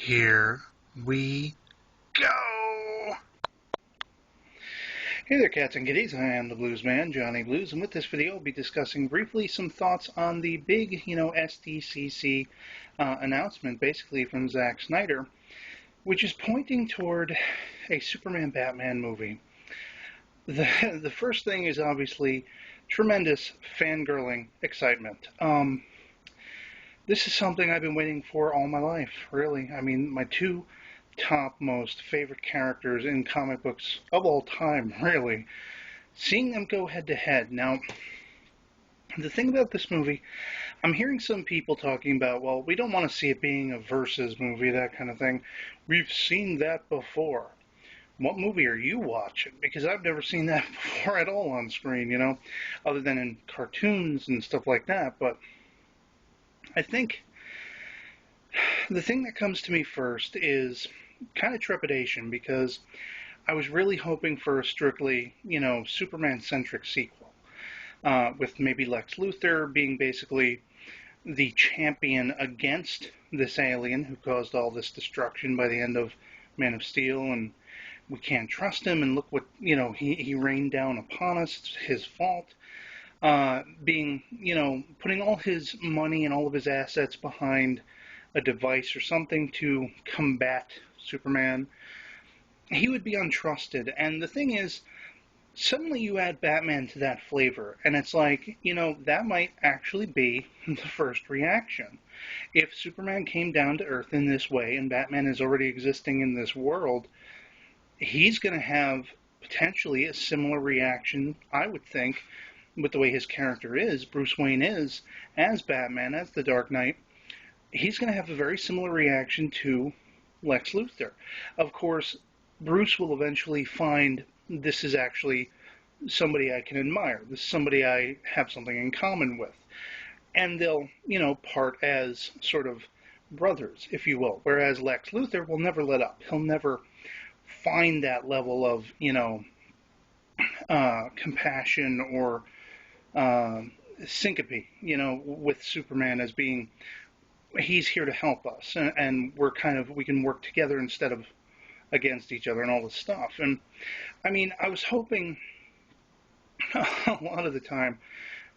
Here we go! Hey there, cats and kitties. I am the Blues Man, Johnny Blues, and with this video, I'll be discussing briefly some thoughts on the big, SDCC announcement, basically from Zack Snyder, which is pointing toward a Superman-Batman movie. The first thing is obviously tremendous fangirling excitement. This is something I've been waiting for all my life, really. I mean, my two top most favorite characters in comic books of all time, really. Seeing them go head to head. Now, the thing about this movie, I'm hearing some people talking about, well, we don't want to see it being a versus movie, that kind of thing. We've seen that before. What movie are you watching? Because I've never seen that before at all on screen, other than in cartoons and stuff like that. But I think the thing that comes to me first is kind of trepidation, because I was really hoping for a strictly, Superman-centric sequel, with maybe Lex Luthor being basically the champion against this alien who caused all this destruction by the end of Man of Steel, and we can't trust him, and look what, he rained down upon us, it's his fault. Putting all his money and all of his assets behind a device or something to combat Superman, he would be untrusted. And the thing is, suddenly you add Batman to that flavor, and it's like, that might actually be the first reaction. If Superman came down to Earth in this way, and Batman is already existing in this world, he's going to have potentially a similar reaction, I would think, with the way his character is, Bruce Wayne is, as Batman, as the Dark Knight. He's going to have a very similar reaction to Lex Luthor. Of course, Bruce will eventually find this is actually somebody I can admire. This is somebody I have something in common with. And they'll, part as sort of brothers, if you will. Whereas Lex Luthor will never let up. He'll never find that level of, compassion or syncope, with Superman as being, he's here to help us, and we can work together instead of against each other and all this stuff. And I mean, I was hoping a lot of the time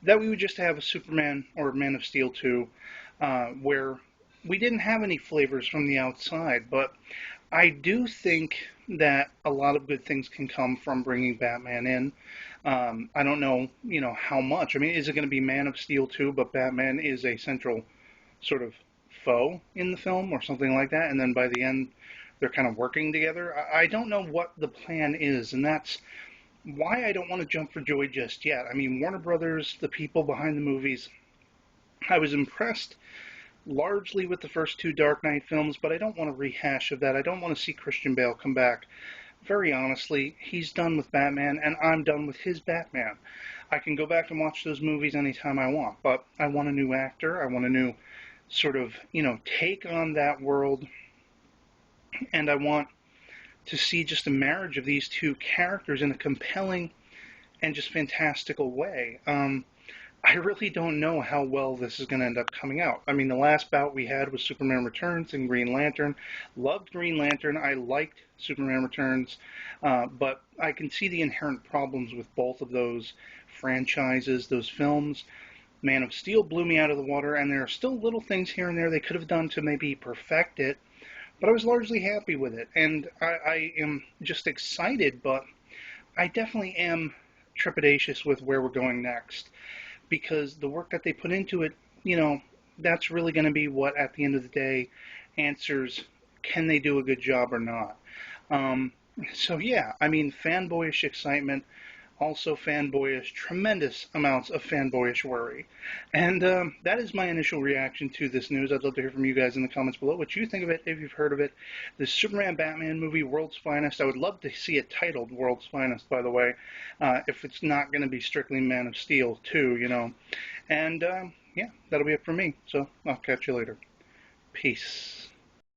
that we would just have a Superman or Man of Steel 2 where we didn't have any flavors from the outside, but I do think that a lot of good things can come from bringing Batman in. I don't know, how much. I mean, is it going to be Man of Steel 2, but Batman is a central sort of foe in the film or something like that, and then by the end they're kind of working together? I don't know what the plan is, and that's why I don't want to jump for joy just yet. I mean, Warner Brothers, the people behind the movies, I was impressed largely with the first two Dark Knight films, but I don't want a rehash of that. I don't want to see Christian Bale come back. Very honestly, he's done with Batman, and I'm done with his Batman. I can go back and watch those movies anytime I want, but I want a new actor. I want a new sort of, take on that world, and I want to see just a marriage of these two characters in a compelling and just fantastical way. I really don't know how well this is going to end up coming out. I mean, the last bout we had was Superman Returns and Green Lantern. Loved Green Lantern. I liked Superman Returns. But I can see the inherent problems with both of those franchises, those films. Man of Steel blew me out of the water, and there are still little things here and there they could have done to maybe perfect it. But I was largely happy with it. And I am just excited, but I definitely am trepidatious with where we're going next, because the work that they put into it, that's really going to be what, at the end of the day, answers can they do a good job or not. So yeah, I mean, fanboyish excitement, also tremendous amounts of fanboyish worry. And that is my initial reaction to this news. I'd love to hear from you guys in the comments below what you think of it, if you've heard of it. The Superman-Batman movie, World's Finest. I would love to see it titled World's Finest, by the way, if it's not going to be strictly Man of Steel 2, And, yeah, that'll be it for me. So I'll catch you later. Peace.